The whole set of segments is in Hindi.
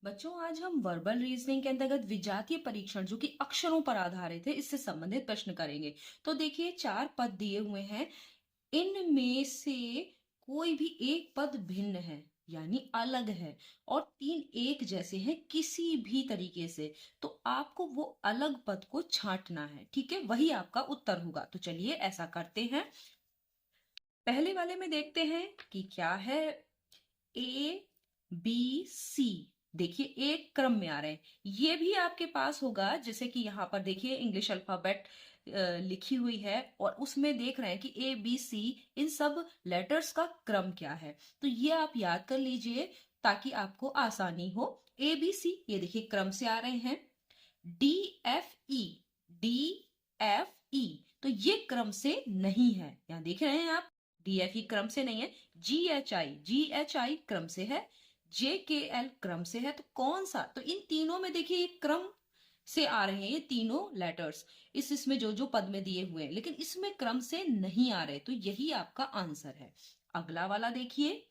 बच्चों, आज हम वर्बल रीजनिंग के अंतर्गत विजातीय परीक्षण जो कि अक्षरों पर आधारित है, इससे संबंधित प्रश्न करेंगे। तो देखिए, 4 पद दिए हुए हैं। इनमें से कोई भी एक पद भिन्न है, यानी अलग है, और 3 एक जैसे हैं किसी भी तरीके से। तो आपको वो अलग पद को छांटना है, ठीक है? वही आपका उत्तर होगा। तो चलिए ऐसा करते हैं। पहले वाले में देखते हैं कि क्या है। ए बी सी, देखिए एक क्रम में आ रहे हैं। ये भी आपके पास होगा, जैसे कि यहाँ पर देखिए इंग्लिश अल्फाबेट लिखी हुई है, और उसमें देख रहे हैं कि ए बी सी, इन सब लेटर्स का क्रम क्या है। तो ये आप याद कर लीजिए ताकि आपको आसानी हो। ए बी सी, ये देखिए क्रम से आ रहे हैं। D F E, D F E, तो ये क्रम से नहीं है। यहाँ देख रहे हैं आप, डी एफ ई क्रम से नहीं है। जी एच आई क्रम से है। जे के एल क्रम से है। तो कौन सा? तो इन तीनों में देखिए ये क्रम से आ रहे हैं, ये तीनों लेटर्स इसमें जो जो पद में दिए हुए हैं, लेकिन इसमें क्रम से नहीं आ रहे। तो यही आपका आंसर है। अगला वाला देखिए,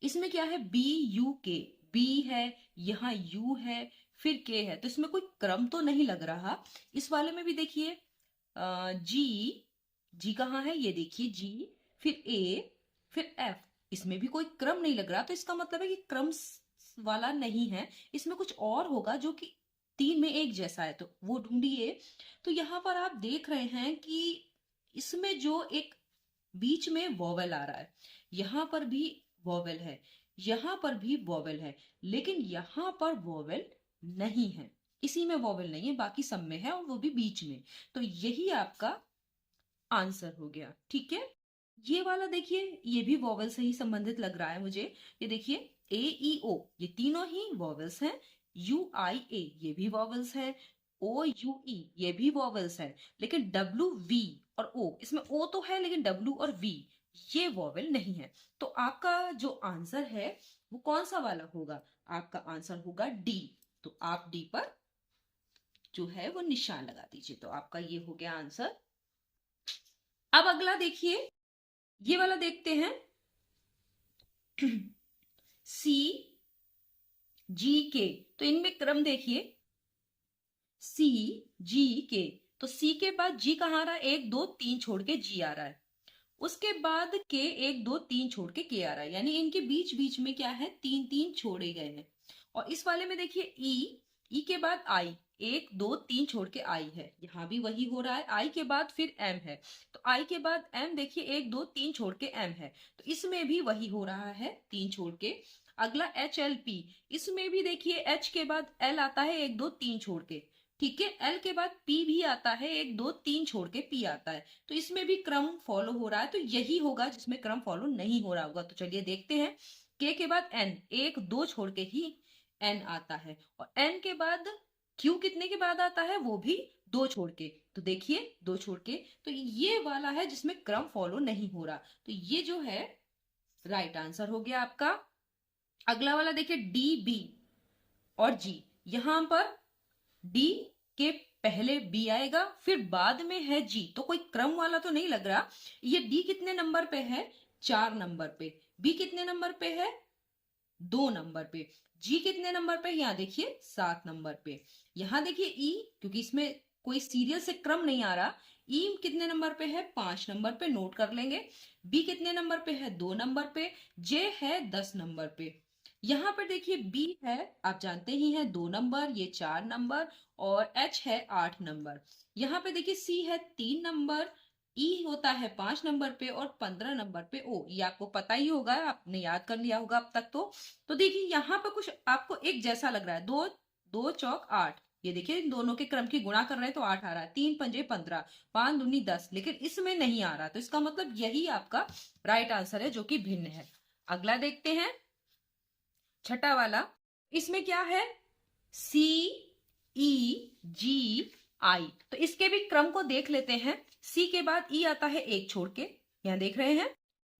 इसमें क्या है? बी यू के, बी है, यहाँ यू है, फिर के है। तो इसमें कोई क्रम तो नहीं लग रहा। इस वाले में भी देखिए, जी, जी कहाँ है? ये देखिए जी, फिर ए, फिर एफ। इसमें भी कोई क्रम नहीं लग रहा। तो इसका मतलब है कि क्रम वाला नहीं है, इसमें कुछ और होगा जो कि 3 में एक जैसा है। तो वो ढूंढिए। तो यहाँ पर आप देख रहे हैं कि इसमें जो एक बीच में वॉवेल आ रहा है, यहां पर भी वॉवेल है, यहां पर भी वॉवेल है, लेकिन यहां पर वॉवेल नहीं है। इसी में वॉवेल नहीं है, बाकी सब में है, और वो भी बीच में। तो यही आपका आंसर हो गया, ठीक है? ये वाला देखिए, ये भी वॉवेल से ही संबंधित लग रहा है मुझे। ये देखिए, ए ई ओ, ये तीनों ही वॉवेल्स हैं। यू आई ए, ये भी वॉवेल्स है। ओ यू ई, ये भी वॉवेल्स है। लेकिन डब्ल्यू वी और ओ, इसमें ओ तो है लेकिन डब्ल्यू और वी ये वॉवेल नहीं है। तो आपका जो आंसर है वो कौन सा वाला होगा? आपका आंसर होगा डी। तो आप डी पर जो है वो निशान लगा दीजिए। तो आपका ये हो गया आंसर। अब अगला देखिए, ये वाला देखते हैं। सी जी के, तो इनमें क्रम देखिए, सी जी के। तो सी के बाद जी कहाँ आ रहा है? 1 2 3 छोड़ के जी आ रहा है। उसके बाद के 1 2 3 छोड़ के आ रहा है, यानी इनके बीच बीच में क्या है? 3 3 छोड़े गए हैं। और इस वाले में देखिए ई के बाद आई, 1 2 3 छोड़ के आई है। यहाँ भी वही हो रहा है। आई के बाद फिर एम है, तो आई के बाद एम देखिए 1 2 3 छोड़ के एम है। तो इसमें भी वही हो रहा है, 3 छोड़ के। अगला एच एल पी, इसमें भी देखिए एच के बाद एल आता है 1 2 3 छोड़ के, ठीक है? एल के बाद पी भी आता है, 1 2 3 छोड़ के पी आता है। तो इसमें भी क्रम फॉलो हो रहा है। तो यही होगा जिसमें क्रम फॉलो नहीं हो रहा होगा। तो चलिए देखते हैं। के बाद एन, 1 2 छोड़ के ही एन आता है, और एन के बाद क्यू कितने के बाद आता है? वो भी 2 छोड़ के। तो देखिए 2 छोड़ के, तो ये वाला है जिसमें क्रम फॉलो नहीं हो रहा। तो ये जो है राइट आंसर हो गया आपका। अगला वाला देखिए, डी बी और जी। यहां पर डी के पहले बी आएगा, फिर बाद में है जी। तो कोई क्रम वाला तो नहीं लग रहा। ये डी कितने नंबर पे है? 4 नंबर पे। बी कितने नंबर पे है? 2 नंबर पे। जी कितने नंबर पे? यहाँ देखिए 7 नंबर पे। यहाँ देखिए ई, क्योंकि इसमें कोई सीरियल से क्रम नहीं आ रहा। ई कितने नंबर पे है? 5 नंबर पे, नोट कर लेंगे। बी कितने नंबर पे है? 2 नंबर पे। जे है 10 नंबर पे। यहाँ पर देखिए बी है, आप जानते ही हैं, 2 नंबर, ये 4 नंबर, और एच है 8 नंबर। यहाँ पे देखिए सी है 3 नंबर, ई होता है 5 नंबर पे, और 15 नंबर पे ओ। ये आपको पता ही होगा, आपने याद कर लिया होगा अब तक। तो देखिए यहाँ पे कुछ आपको एक जैसा लग रहा है। 2 2 चौक 8, ये देखिए इन दोनों के क्रम की गुणा कर रहे हैं तो 8 आ रहा है। 3 पंजे 15, 5 दूनी 10, लेकिन इसमें नहीं आ रहा। तो इसका मतलब यही आपका राइट आंसर है, जो कि भिन्न है। अगला देखते हैं, छठा वाला। इसमें क्या है? सी ई जी आई। तो इसके भी क्रम को देख लेते हैं। सी के बाद ई आता है 1 छोड़ के, यहां देख रहे हैं,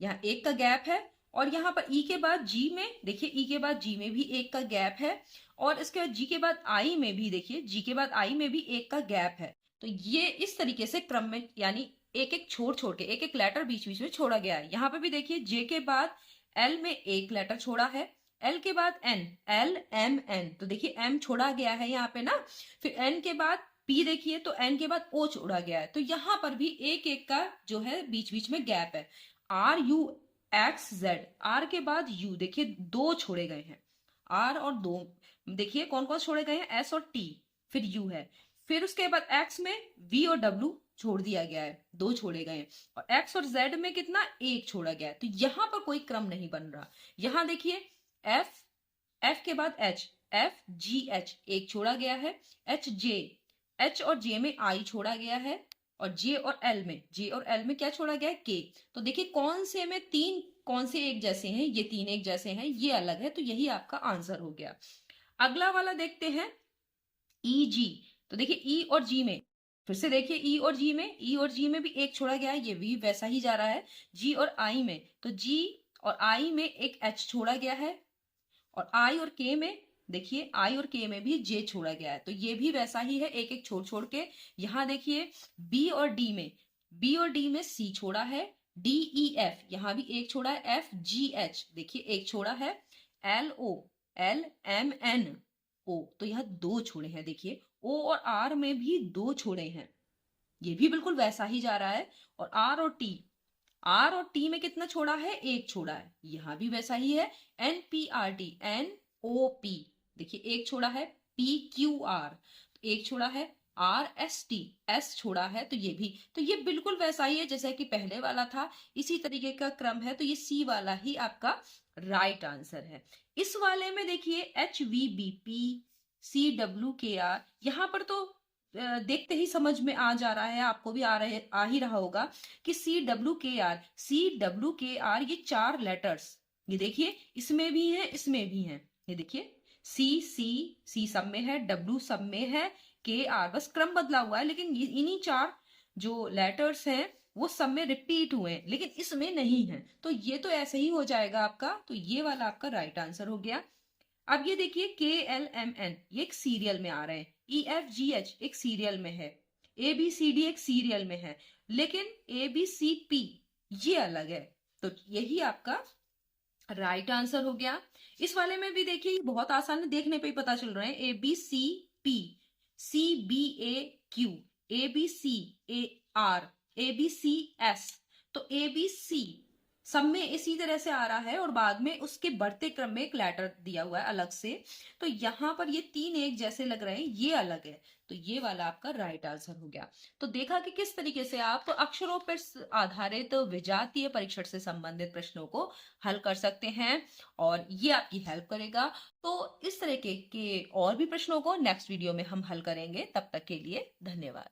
यहाँ 1 का गैप है। और यहाँ पर ई के बाद जी में देखिए, ई के बाद जी में भी 1 का गैप है। और इसके बाद जी के बाद आई में भी देखिए, जी के बाद आई में भी 1 का गैप है। तो ये इस तरीके से क्रम में, यानी एक एक छोड़ छोड़ के, एक एक लेटर बीच बीच में छोड़ा गया है। यहाँ पे भी देखिए जे के बाद एल में 1 लेटर छोड़ा है, एल के बाद एन, एल एम एन, तो देखिए एम छोड़ा गया है यहाँ पे ना। फिर एन के बाद पी देखिए, तो एन के बाद ओ छोड़ा गया है, तो यहाँ पर भी एक एक का जो है बीच बीच में गैप है। R U X Z, R के बाद यू देखिए दो छोड़े गए हैं, आर और दो देखिए कौन कौन छोड़े गए हैं, एस और टी, फिर यू है। फिर उसके बाद एक्स में वी और डब्ल्यू छोड़ दिया गया है, दो छोड़े गए हैं। और एक्स और जेड में कितना, एक छोड़ा गया है, तो यहां पर कोई क्रम नहीं बन रहा। यहां देखिए एफ, एफ के बाद एच, एफ जी एच एक छोड़ा गया है, एच जे, एच और जे में आई छोड़ा गया है, और जे और एल में, जे और एल में क्या छोड़ा गया है, के। तो देखिए कौन से में तीन, कौन से एक जैसे हैं, ये तीन एक जैसे हैं, ये अलग है, तो यही आपका आंसर हो गया। अगला वाला देखते हैं ई जी, तो देखिए ई और जी में, फिर से देखिए ई और जी में, ई और जी में भी एक छोड़ा गया है, ये भी वैसा ही जा रहा है। जी और आई में, तो जी और आई में एक एच छोड़ा गया है, और आई और के में देखिए, आई और के में भी जे छोड़ा गया है, तो ये भी वैसा ही है, एक एक छोड़ छोड़ के। यहां देखिए बी और डी में, बी और डी में सी छोड़ा है, डी ई एफ यहां भी एक छोड़ा है, एफ जी एच देखिए एक छोड़ा है, L O, L M N O, तो यहाँ दो छोड़े हैं देखिए, ओ और आर में भी दो छोड़े हैं, ये भी बिल्कुल वैसा ही जा रहा है। और आर और टी, आर और टी में कितना छोड़ा है, एक छोड़ा है, यहां भी वैसा ही है। N P R T, N O P देखिए एक छोड़ा है, पी क्यू आर एक छोड़ा है, आर एस टी एस छोड़ा है, तो ये भी, तो ये बिल्कुल वैसा ही है जैसा कि पहले वाला था, इसी तरीके का क्रम है, तो ये सी वाला ही आपका राइट आंसर है। इस वाले में देखिए H V B P C W K R, यहां पर तो देखते ही समझ में आ जा रहा है, आपको भी आ ही रहा होगा कि सी W K are, C W K are ये चार लेटर्स, ये देखिए इसमें भी है इसमें भी है, ये देखिए सी सी सी सब में है, डब्ल्यू सब में है, के आर बस क्रम बदला हुआ है, लेकिन इन्हीं चार जो लेटर्स हैं वो सब में रिपीट हुए हैं, लेकिन इसमें नहीं है, तो ये तो ऐसे ही हो जाएगा आपका, तो ये वाला आपका राइट आंसर हो गया। अब ये देखिए के एल एम एन ये एक सीरियल में आ रहे हैं, ई एफ जी एच एक सीरियल में है, ए बी सी डी एक सीरियल में है, लेकिन ए बी सी पी ये अलग है, तो यही आपका राइट आंसर हो गया। इस वाले में भी देखिए बहुत आसान है, देखने पे ही पता चल रहा है, A B C P, C B A Q, A B C A R, A B C S, तो ए बी सी सब में इसी तरह से आ रहा है, और बाद में उसके बढ़ते क्रम में एक लेटर दिया हुआ है अलग से, तो यहां पर ये तीन एक जैसे लग रहे हैं, ये अलग है, तो ये वाला आपका राइट आंसर हो गया। तो देखा कि किस तरीके से आप अक्षरों पर आधारित विजातीय परीक्षण से संबंधित प्रश्नों को हल कर सकते हैं, और ये आपकी हेल्प करेगा। तो इस तरह के और भी प्रश्नों को नेक्स्ट वीडियो में हम हल करेंगे, तब तक के लिए धन्यवाद।